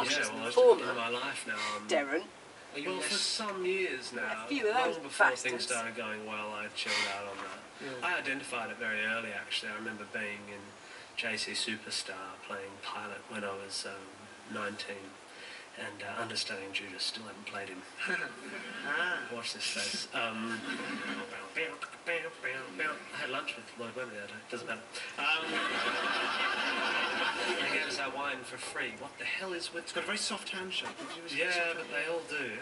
fastest performer. In my life now, Darren. Well, for some years now, A few of those long before bastards. things started going well, I chilled out on that. Yeah. I identified it very early, actually. I remember being in JC Superstar playing Pilot when I was 19, and understudying Judas. Still haven't played him. Watch this face. I had lunch with Lloyd Webber the other day. Doesn't matter. They gave us our wine for free. What the hell is with... It's got a very soft handshake. Yeah, but they all do.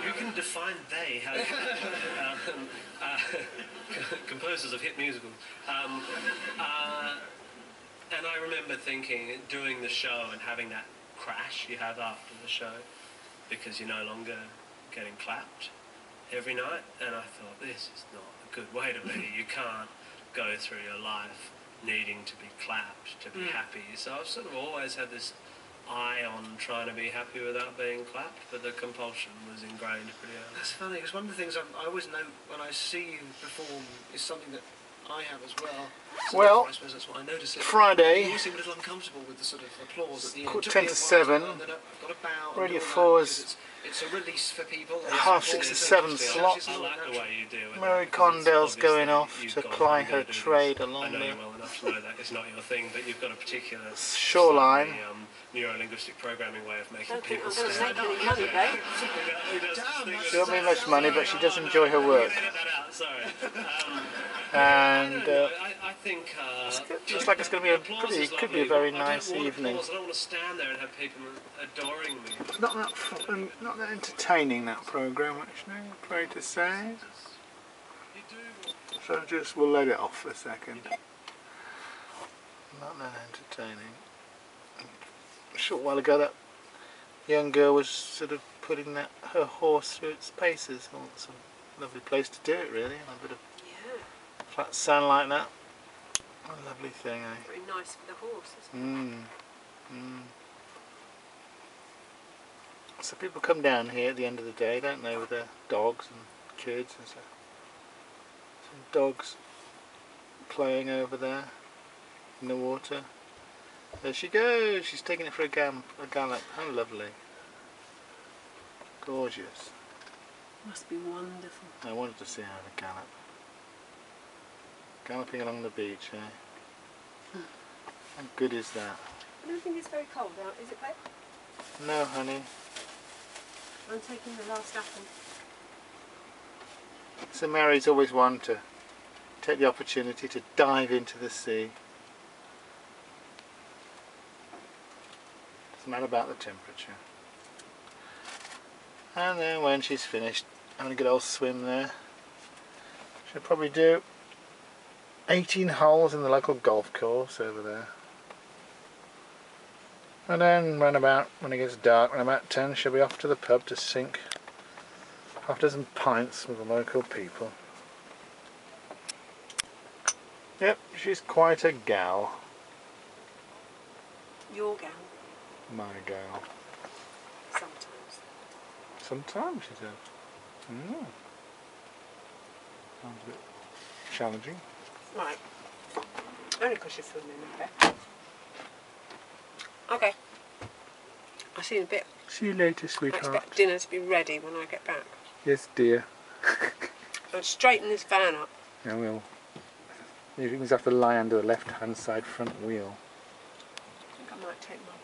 You can define they, how composers of hit musicals. And I remember thinking, doing the show and having that crash you have after the show, because you're no longer getting clapped every night, and I thought, this is not a good way to be. You can't go through your life needing to be clapped to be happy. So I've sort of always had this eye on trying to be happy without being clapped, but the compulsion was ingrained pretty early. That's funny, because one of the things I always know when I see you perform is something that I have as well. So well, I suppose that's what I notice. Friday, you always seem a little uncomfortable with the sort of applause at the end. 10 to 7, Radio 4's it's a release for people. 6:30 to 7 slot. I like the way you do it. Mary Condell's going off to ply her trade along I know the you well enough to know that it's not your thing, but you've got a particular shoreline. neuro-linguistic programming way of making I don't think people I'm going to stand make up. any money, babe. She don't make much money, but she does enjoy her work. Sorry. And I think looks like it's going to be could be a very nice evening. I don't want to stand there and have people adoring me. Not that entertaining, that programme, actually, I'm afraid to say. So we'll let it off for a second. Not that entertaining. A short while ago, that young girl was sort of putting her horse through its paces. Well, it's a lovely place to do it, really. A bit of flat sand like that. What a lovely thing, eh? Very nice for the horse, isn't it? So people come down here at the end of the day, don't they, with their dogs and kids and stuff. Some dogs playing over there in the water. There she goes, she's taking it for a gallop. How lovely. Gorgeous. Must be wonderful. I wanted to see her in a gallop. Galloping along the beach, eh? How good is that? I don't think it's very cold out, is it, babe? No, honey. I'm taking the last apple. So Mary's always one to take the opportunity to dive into the sea. Doesn't matter about the temperature. And then when she's finished having a good old swim there, she'll probably do 18 holes in the local golf course over there. And then when it gets dark, when about 10, she'll be off to the pub to sink half a dozen pints with the local people. Yep, she's quite a gal. Your gal. My gal. Sometimes. Sometimes, she says. Sounds a bit challenging. Right. Only because you're filming, okay? Okay. I'll see you in a bit. See you later, I sweetheart. expect dinner to be ready when I get back. Yes, dear. I'll straighten this van up. I will. You just have to lie under the left-hand side front wheel. I think I might take my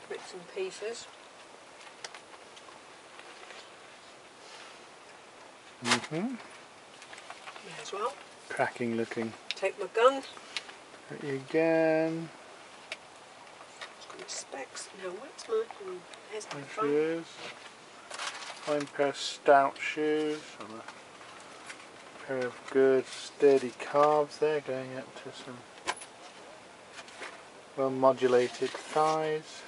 bits and pieces. Mm-hmm. May as well. Cracking looking. Take my gun. At you again. Got my specs. Now where's my there's my There she phone. is. Fine pair of stout shoes. And a pair of good sturdy calves there, going up to some well modulated thighs.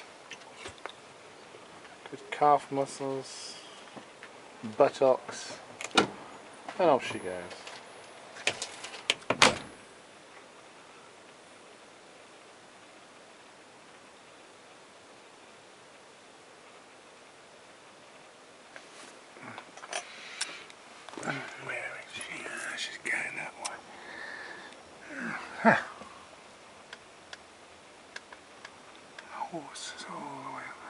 Good calf muscles. Buttocks. And off she goes. Where is she? She's going that way. horses all the way up there.